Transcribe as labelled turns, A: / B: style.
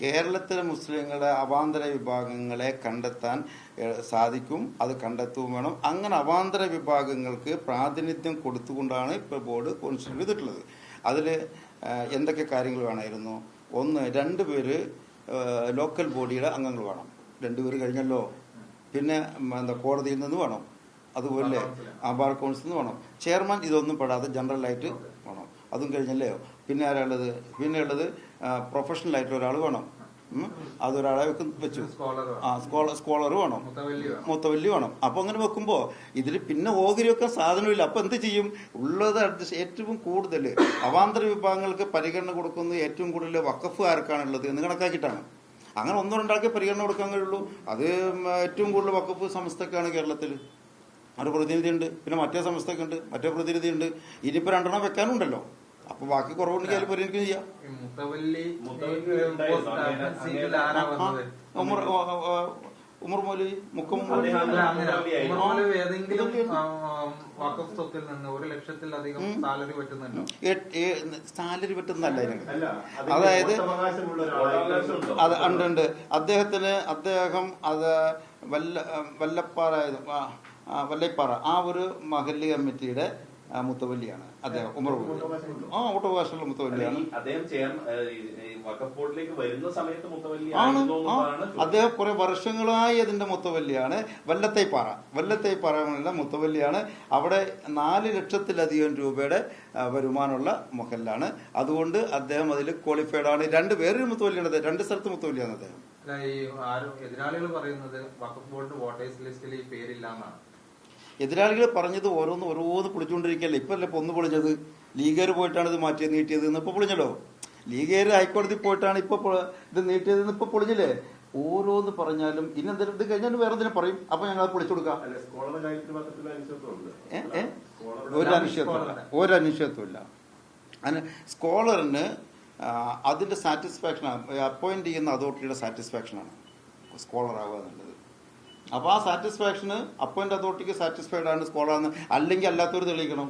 A: കേരളത്തിലെ മുസ്ലിങ്ങളുടെ അവാന്തര വിഭാഗങ്ങളെ കണ്ടെത്താൻ സാധിക്കും. അത് കണ്ടെത്തുകയും വേണം. അങ്ങനെ അവാന്തര വിഭാഗങ്ങൾക്ക് പ്രാതിനിധ്യം കൊടുത്തുകൊണ്ടാണ് ഇപ്പോൾ ബോർഡ് കോൺസ്റ്റിറ്റ്യൂട്ട് ചെയ്തിട്ടുള്ളത്. അതിൽ എന്തൊക്കെ കാര്യങ്ങൾ വേണമായിരുന്നു? ഒന്ന്, 2 പേര് ലോക്കൽ ബോഡിയുടെ അംഗങ്ങൾ വേണം. 2 പേര് കഴിഞ്ഞല്ലോ. പിന്നെ കോടതിയിൽ നിന്ന് വേണം. അതുപോലെ ബാർ കൗൺസിൽ നിന്ന് വേണം. ചെയർമാൻ ഇതൊന്നും പെടാതെ ജനറലായിട്ട് വേണം. അതും കഴിഞ്ഞല്ലേ. പിന്നെ ആരാളുള്ളത്? പിന്നെ ഉള്ളത് പ്രൊഫഷണൽ ആയിട്ടുള്ള ഒരാൾ വേണം. അതൊരാളെ വെച്ചു. സ്കോളർ വേണം, മുത്തവല്ലി വേണം. അപ്പൊ അങ്ങനെ വെക്കുമ്പോ ഇതിൽ പിന്നെ ഓഹരി വെക്കാൻ സാധനമില്ല. അപ്പൊ എന്ത് ചെയ്യും? ഉള്ളത് ഏറ്റവും കൂടുതൽ അവാന്തര വിഭാഗങ്ങൾക്ക് പരിഗണന കൊടുക്കുന്നത് ഏറ്റവും കൂടുതൽ വഖഫ് ആർക്കാണുള്ളത് എന്ന് കണക്കാക്കിയിട്ടാണ്. അങ്ങനെ 1-2 പരിഗണന കൊടുക്കാൻ കഴിയുള്ളൂ. അത് ഏറ്റവും കൂടുതൽ വഖഫ് സംസ്ഥക്കാണ് കേരളത്തിൽ. ഒരു പ്രതിനിധി ഉണ്ട്. പിന്നെ മറ്റേ സംസ്ഥക്കുണ്ട്, മറ്റേ പ്രതിനിധി ഉണ്ട്. ഇനിയിപ്പോ 2 വെക്കാനുണ്ടല്ലോ. അപ്പൊ ബാക്കി കുറവുണ്ടെങ്കിൽ അതിൽ പരിഗണിക്കുകയും ചെയ്യാം. ഉമർ മൗലവി, മുക്കം
B: ഏതെങ്കിലും വഖഫ് സ്വത്തിൽ നിന്ന് 1 ലക്ഷത്തിലധികം സാലറി പറ്റുന്നുണ്ടോ?
A: സാലറി പറ്റുന്നല്ല ഇതിന്. അതായത് അത് ഉണ്ട്. അദ്ദേഹം അത് വല്ലപ്പാറ ആ ഒരു മഹല്ല് കമ്മിറ്റിയുടെ മുത്തവല്ലിയാണ് അദ്ദേഹം. ഉമർ ഊട്ടവകാശമുള്ള മുത്തവല്ലിയാണ്. അദ്ദേഹം കുറെ വർഷങ്ങളായി അതിന്റെ മുത്തവല്ലിയാണ്. വല്ലത്തൈപ്പാറ മുത്തവല്ലിയാണ്. അവിടെ 4 ലക്ഷത്തിലധികം രൂപയുടെ വരുമാനമുള്ള മഹല്ലാണ്. അതുകൊണ്ട് അദ്ദേഹം അതിൽ ക്വാളിഫൈഡ് ആണ്. 2 പേര് മുത്തവല്ലിയാണ്. 2 സ്ഥലത്ത് മുത്തവല്ലിയാണ് അദ്ദേഹം.
B: എതിരാളികൾ പറയുന്നത് വഖഫ് ബോർഡ് വോട്ടേഴ്സ് ലിസ്റ്റിൽ ഈ പേരില്ല എന്നാണ്.
A: എതിരാളികൾ പറഞ്ഞത് ഓരോന്ന് പൊളിച്ചുകൊണ്ടിരിക്കുകയല്ലേ. ഇപ്പൊ അല്ലേ ഒന്ന് പൊളിഞ്ഞത്? ലീഗുകാർ പോയിട്ടാണ് ഇത് നീട്ടിയത്. ഇപ്പൊ പൊളിഞ്ഞല്ലോ. ലീഗുകാർ ഹൈക്കോടതി പോയിട്ടാണ് ഇപ്പൊ ഇത് നീട്ടിയത്. ഇപ്പൊ പൊളിഞ്ഞില്ലേ? ഓരോന്ന് പറഞ്ഞാലും ഇനി എന്തെങ്കിലും ഇത് കഴിഞ്ഞാൽ വേറെ എന്തിനും പറയും. അപ്പൊ ഞങ്ങൾ അത് പൊളിച്ചു കൊടുക്കാം. ഒരു അനിശ്ചിതത്വമില്ല. അതിന് സ്കോളറിന് അതിന്റെ സാറ്റിസ്ഫാക്ഷനാണ്. അപ്പോയിന്റ് ചെയ്യുന്ന അതോറിറ്റിയുടെ സാറ്റിസ്ഫാക്ഷനാണ് സ്കോളർ ആവുക എന്നുള്ളത്. അപ്പൊ ആ സാറ്റിസ്ഫാക്ഷന് അപ്പോയിന്റ് അതോറിറ്റിക്ക് സാറ്റിസ്ഫൈഡ് ആണ് സ്കോളറാണ്. അല്ലെങ്കിൽ അല്ലാത്തവർ തെളിയിക്കണം.